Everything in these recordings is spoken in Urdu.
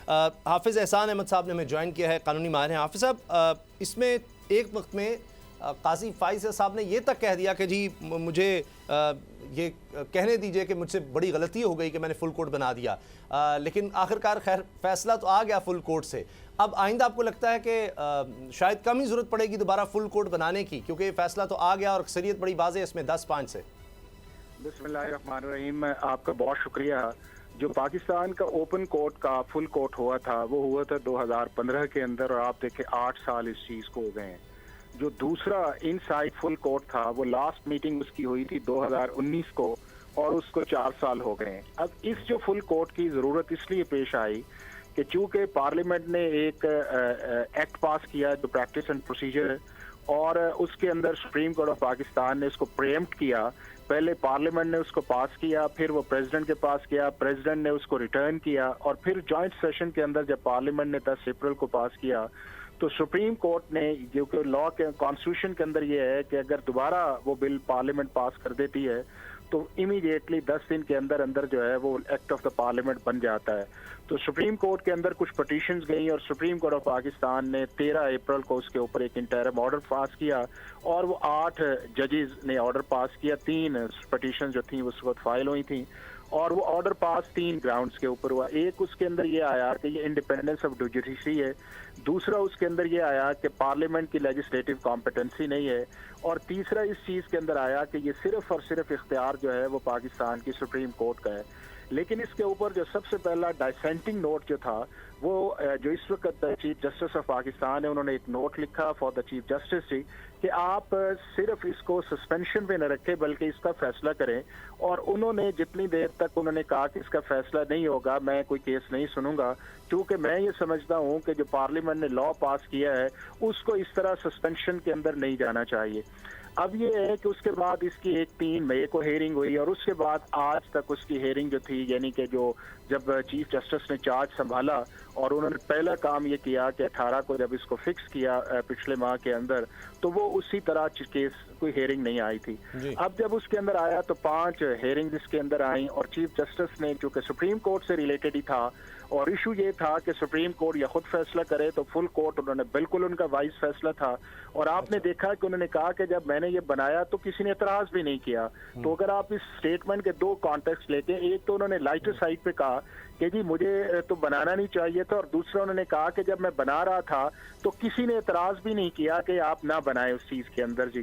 حافظ احسان احمد صاحب نے ہمیں جوائن کیا ہے، قانونی ماہر ہیں۔ حافظ صاحب، اس میں ایک وقت میں قاضی فائز صاحب نے یہ تک کہہ دیا کہ جی مجھے یہ کہنے دیجئے کہ مجھ سے بڑی غلطی ہو گئی کہ میں نے فل کورٹ بنا دیا، لیکن آخرکار خیر فیصلہ تو آ گیا فل کورٹ سے۔ اب آئندہ آپ کو لگتا ہے کہ شاید کم ہی ضرورت پڑے گی دوبارہ فل کورٹ بنانے کی، کیونکہ فیصلہ تو آ گیا اور اکثریت بڑی واضح ہے اس میں 10-5 سے؟ بسم اللہ الرحمن الرحیم، آپ کا بہت شکریہ۔ جو پاکستان کا اوپن کورٹ کا فل کورٹ ہوا تھا وہ ہوا تھا 2015 کے اندر، اور آپ دیکھیں 8 سال اس چیز کو ہو گئے ہیں۔ جو دوسرا ان سائڈ فل کورٹ تھا وہ لاسٹ میٹنگ اس کی ہوئی تھی 2019 کو، اور اس کو 4 سال ہو گئے ہیں۔ اب اس جو فل کورٹ کی ضرورت اس لیے پیش آئی کہ چونکہ پارلیمنٹ نے ایک ایکٹ پاس کیا جو پریکٹس اینڈ پروسیجر ہے، اور اس کے اندر سپریم کورٹ آف پاکستان نے اس کو پریمپٹ کیا۔ پہلے پارلیمنٹ نے اس کو پاس کیا، پھر وہ پریزیڈنٹ کے پاس گیا، پریزیڈنٹ نے اس کو ریٹرن کیا، اور پھر جوائنٹ سیشن کے اندر جب پارلیمنٹ نے 10 اپریل کو پاس کیا تو سپریم کورٹ نے، جو کہ لا کے کانسٹیٹیوشن کے اندر یہ ہے کہ اگر دوبارہ وہ بل پارلیمنٹ پاس کر دیتی ہے تو امیڈیٹلی 10 دن کے اندر اندر جو ہے وہ ایکٹ آف دا پارلیمنٹ بن جاتا ہے۔ تو سپریم کورٹ کے اندر کچھ پٹیشنز گئیں، اور سپریم کورٹ آف پاکستان نے 13 اپریل کو اس کے اوپر ایک انٹرم آرڈر پاس کیا، اور وہ 8 ججز نے آرڈر پاس کیا۔ 3 پٹیشن جو تھیں اس وقت فائل ہوئی تھیں، اور وہ آرڈر پاس 3 گراؤنڈز کے اوپر ہوا۔ ایک اس کے اندر یہ آیا کہ یہ انڈیپینڈنس آف جوڈیشری ہے، دوسرا اس کے اندر یہ آیا کہ پارلیمنٹ کی لیجسلیٹو کمپیٹنسی نہیں ہے، اور تیسرا اس چیز کے اندر آیا کہ یہ صرف اور صرف اختیار جو ہے وہ پاکستان کی سپریم کورٹ کا ہے۔ لیکن اس کے اوپر جو سب سے پہلا ڈائسینٹنگ نوٹ جو تھا وہ جو اس وقت چیف جسٹس آف پاکستان ہے، انہوں نے ایک نوٹ لکھا فار دا چیف جسٹس کہ آپ صرف اس کو سسپینشن پہ نہ رکھیں بلکہ اس کا فیصلہ کریں، اور انہوں نے جتنی دیر تک انہوں نے کہا کہ اس کا فیصلہ نہیں ہوگا میں کوئی کیس نہیں سنوں گا، کیونکہ میں یہ سمجھتا ہوں کہ جو پارلیمنٹ نے لا پاس کیا ہے اس کو اس طرح سسپینشن کے اندر نہیں جانا چاہیے۔ اب یہ ہے کہ اس کے بعد اس کی 3 مئی کو ہیئرنگ ہوئی، اور اس کے بعد آج تک اس کی ہیئرنگ جو تھی، یعنی کہ جو جب چیف جسٹس نے چارج سنبھالا اور انہوں نے پہلا کام یہ کیا کہ 18 کو جب اس کو فکس کیا پچھلے ماہ کے اندر، تو وہ اسی طرح کیس کوئی ہیئرنگ نہیں آئی تھی۔ اب جب اس کے اندر آیا تو 5 ہیئرنگ اس کے اندر آئیں، اور چیف جسٹس نے چونکہ سپریم کورٹ سے ریلیٹڈ ہی تھا، اور ایشو یہ تھا کہ سپریم کورٹ یا خود فیصلہ کرے، تو فل کورٹ انہوں نے بالکل ان کا وائز فیصلہ تھا، اور آپ نے دیکھا کہ انہوں نے کہا کہ جب میں نے یہ بنایا تو کسی نے اعتراض بھی نہیں کیا۔ تو اگر آپ اس سٹیٹمنٹ کے 2 کانٹیکسٹ لیتے ہیں، ایک تو انہوں نے لائٹر سائڈ پہ کہا کہ جی مجھے تو بنانا نہیں چاہیے تھا، اور دوسرا انہوں نے کہا کہ جب میں بنا رہا تھا تو کسی نے اعتراض بھی نہیں کیا کہ آپ نہ بنائیں اس چیز کے اندر جی۔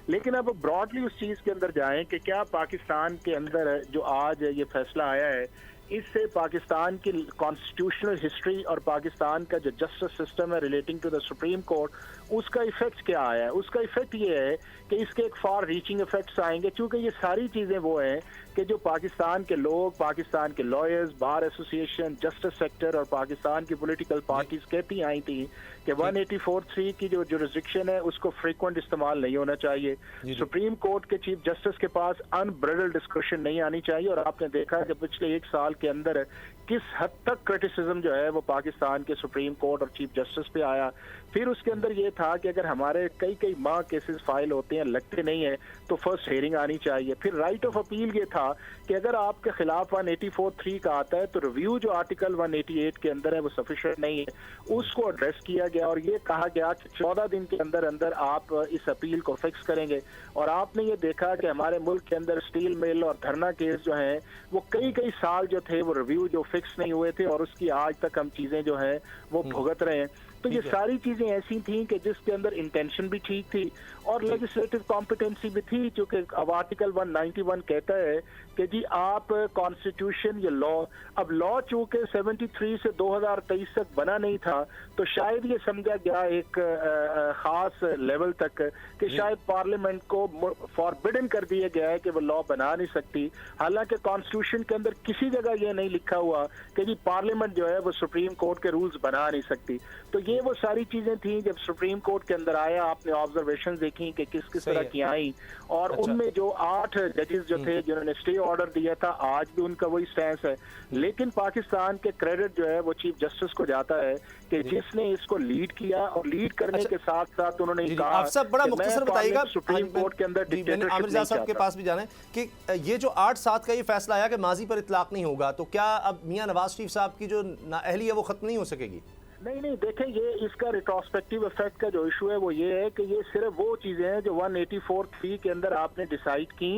لیکن اب براڈلی اس چیز کے اندر جائیں کہ کیا پاکستان کے اندر جو آج یہ فیصلہ آیا ہے اس سے پاکستان کی کانسٹیٹیوشنل ہسٹری اور پاکستان کا جو جسٹس سسٹم ہے relating to the supreme court, اس کا ایفیکٹ کیا آیا ہے؟ اس کا ایفیکٹ یہ ہے کہ اس کے ایک فار ریچنگ ایفیکٹس آئیں گے، چونکہ یہ ساری چیزیں وہ ہیں کہ جو پاکستان کے لوگ، پاکستان کے lawyers, bar association, justice sector اور پاکستان کی پولیٹیکل پارٹیز کہتی آئی تھیں کہ 184(3) کی جو جورسڈکشن ہے اس کو فریکوینٹ استعمال نہیں ہونا چاہیے، سپریم کورٹ کے چیف جسٹس کے پاس انبریڈلڈ ڈسکشن نہیں آنی چاہیے، اور آپ نے دیکھا کہ پچھلے 1 سال کے اندر کس حد تک کرٹیسزم جو ہے وہ پاکستان کے سپریم کورٹ اور چیف جسٹس پہ آیا۔ پھر اس کے اندر یہ تھا کہ اگر ہمارے کئی ماہ کیسز فائل ہوتے ہیں لگتے نہیں ہیں تو فرسٹ ہیئرنگ آنی چاہیے۔ پھر رائٹ آف اپیل یہ تھا کہ اگر آپ کے خلاف 184(3) کا آتا ہے تو ریویو جو آرٹیکل 188 کے اندر ہے وہ سفیشینٹ نہیں ہے، اس کو ایڈریس کیا گیا، اور یہ کہا گیا کہ 14 دن کے اندر اندر آپ اس اپیل کو فکس کریں گے۔ اور آپ نے یہ دیکھا کہ ہمارے ملک کے اندر اسٹیل مل اور دھرنا کیس جو ہیں وہ کئی سال جو تھے وہ ریویو جو فکس نہیں ہوئے تھے، اور اس کی آج تک ہم چیزیں جو ہیں وہ بھگت رہے ہیں۔ تو یہ ساری چیزیں ایسی تھیں کہ جس کے اندر انٹینشن بھی ٹھیک تھی اور لیجسلیٹو کمپیٹنسی بھی تھی، چونکہ اب آرٹیکل 191 کہتا ہے کہ جی آپ کانسٹیٹیوشن یا لا، اب لا چونکہ 73 سے 2023 تک بنا نہیں تھا تو شاید یہ سمجھا گیا ایک خاص لیول تک کہ شاید پارلیمنٹ کو فاربڈن کر دیا گیا ہے کہ وہ لا بنا نہیں سکتی، حالانکہ کانسٹیٹیوشن کے اندر کسی جگہ یہ نہیں لکھا ہوا کہ جی پارلیمنٹ جو ہے وہ سپریم کورٹ کے رولز بنا نہیں سکتی۔ تو یہ وہ ساری چیزیں تھیں جب سپریم کورٹ کے اندر آیا، آپ نے آبزرویشن دیکھی کہ کس طرح کی آئیں، اور ان میں جو 8 ججز جو تھے جنہوں نے اسٹے آرڈر دیا تھا آج بھی ان کا وہی سٹینس ہے، لیکن پاکستان کے کریڈٹ جو ہے وہ چیف جسٹس کو جاتا ہے کہ جس نے اس کو لیڈ کیا، اور لیڈ کرنے کے ساتھ ساتھ انہوں نے کہا آپ سب بڑا مختصر بتائیے گا، سپریم کورٹ کے اندر عامر رضا صاحب کے پاس بھی جانا ہے کہ یہ جو 8/7 کا یہ فیصلہ آیا کہ ماضی پر اطلاق نہیں ہوگا، تو کیا اب میاں نواز شریف صاحب کی جو نااہلی ہے وہ ختم نہیں ہو سکے گی؟ نہیں دیکھیں، یہ اس کا ریٹروسپیکٹیو افیکٹ کا جو ایشو ہے وہ یہ ہے کہ یہ صرف وہ چیزیں ہیں جو 184(3) کے اندر آپ نے ڈیسائیڈ کی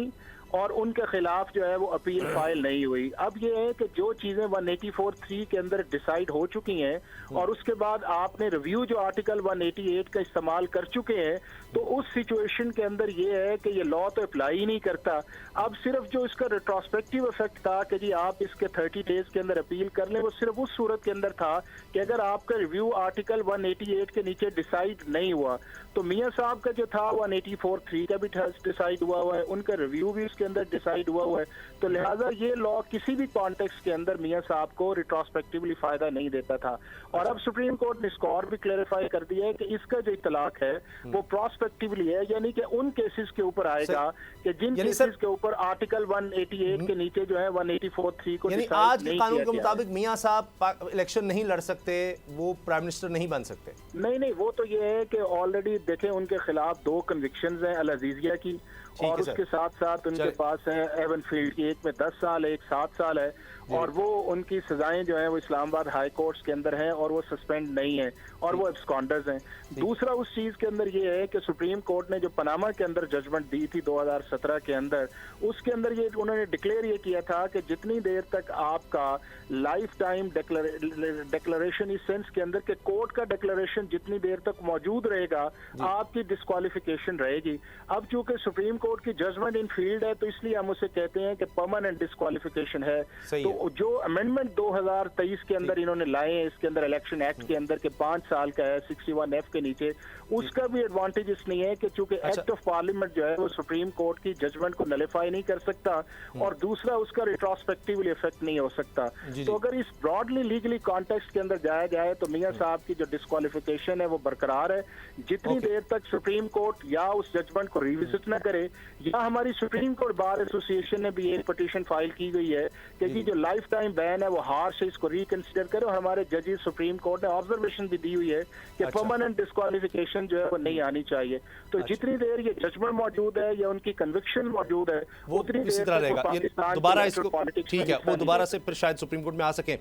اور ان کے خلاف جو ہے وہ اپیل فائل نہیں ہوئی. اب یہ ہے کہ جو چیزیں 184(3) کے اندر ڈیسائیڈ ہو چکی ہیں اور اس کے بعد آپ نے ریویو جو آرٹیکل 188 کا استعمال کر چکے ہیں، تو اس سچویشن کے اندر یہ ہے کہ یہ لا تو اپلائی ہی نہیں کرتا. اب صرف جو اس کا ریٹروسپیکٹیو افیکٹ تھا کہ جی آپ اس کے 30 ڈیز کے اندر اپیل کر لیں، وہ صرف اس صورت کے اندر تھا کہ اگر آپ کا ریویو آرٹیکل 188 کے نیچے ڈیسائیڈ نہیں ہوا. تو میاں صاحب کا جو تھا 184(3) کا بھی ڈیسائیڈ ہوا ہے، ان کا ریویو بھی اس کے اندر ڈیسائیڈ ہوا ہے. تو لہٰذا یہ لا کسی بھی کانٹیکس کے اندر میاں صاحب کو ریٹروسپیکٹیولی فائدہ نہیں دیتا تھا. اور اب سپریم کورٹ نے اس کو اور بھی کلیریفائی کر دیا ہے کہ اس کا جو اطلاق ہے وہ پراسپیکٹیولی ہے، یعنی کہ ان کیسز کے اوپر آئے گا کہ جن کیسز کے اوپر آرٹیکل 188 کے نیچے جو ہے 184(3) کو یعنی آج کے قانون کے مطابق میاں صاحب الیکشن نہیں لڑ سکتے، وہ پرائم منسٹر نہیں بن سکتے؟ نہیں، وہ تو یہ ہے کہ آلریڈی دیکھیں ان کے خلاف 2 کنوکشنز ہیں العزیزیہ کی، اور اس کے ساتھ ساتھ ان کے پاس ہے ایون فیلڈ کی، ایک میں 10 سال ہے، ایک 7 سال ہے، اور وہ ان کی سزائیں جو ہیں وہ اسلام آباد ہائی کورٹس کے اندر ہیں اور وہ سسپینڈ نہیں ہیں اور وہ ایبسکانڈرز ہیں. دوسرا اس چیز کے اندر یہ ہے کہ سپریم کورٹ نے جو پاناما کے اندر ججمنٹ دی تھی 2017 کے اندر، اس کے اندر یہ انہوں نے ڈکلیئر یہ کیا تھا کہ جتنی دیر تک آپ کا لائف ٹائم ڈکلریشن اس سینس کے اندر کہ کورٹ کا ڈکلریشن جتنی دیر تک موجود رہے گا آپ کی ڈسکوالیفیکیشن رہے گی. اب چونکہ سپریم کورٹ کی ججمنٹ ان فیلڈ ہے تو اس لیے ہم اسے کہتے ہیں کہ پرماننٹ ڈسکوالیفیکیشن ہے. تو جو امینڈمنٹ 2023 کے اندر انہوں نے لائے ہیں اس کے اندر الیکشن ایکٹ کے اندر کہ 5 سال کا ہے 61(f) کے نیچے، اس کا بھی ایڈوانٹیج اس نہیں ہے کہ چونکہ ایکٹ آف پارلیمنٹ جو ہے وہ سپریم کورٹ کی ججمنٹ کو نلیفائی نہیں کر سکتا، اور دوسرا اس کا ریٹروسپیکٹیولی افیکٹ نہیں ہو سکتا. تو اگر اس براڈلی لیگلی کانٹیکسٹ کے اندر جایا جائے تو میاں صاحب کی جو ڈسکوالیفیکیشن ہے وہ برقرار ہے جتنی دیر تک سپریم کورٹ یا اس ججمنٹ کو ریوزٹ نہ کرے. یا ہماری سپریم کورٹ بار ایسوسیشن نے بھی ایک پٹیشن فائل کی گئی ہے کہ جی جو لائف ٹائم بین ہے وہ ہارش ہے، اس کو ریکنسیڈر کرے. اور ہمارے ججز سپریم کورٹ نے آبزرویشن بھی دی ہوئی ہے کہ پرماننٹ ڈسکوالیفیکیشن جو ہے وہ نہیں آنی چاہیے. تو جتنی دیر یہ ججمنٹ موجود ہے یا ان کی کنوکشن موجود ہے وہ اتنی اسی طرح رہے گا. دوبارہ اس کو ٹھیک ہے، وہ دوبارہ سے پھر شاید سپریم کورٹ میں آ سکیں.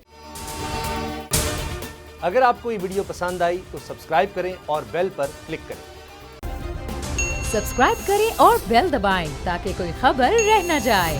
اگر آپ کو یہ ویڈیو پسند آئی تو سبسکرائب کریں اور بیل پر کلک کریں. سبسکرائب کریں اور بیل دبائیں تاکہ کوئی خبر رہ نہ جائے.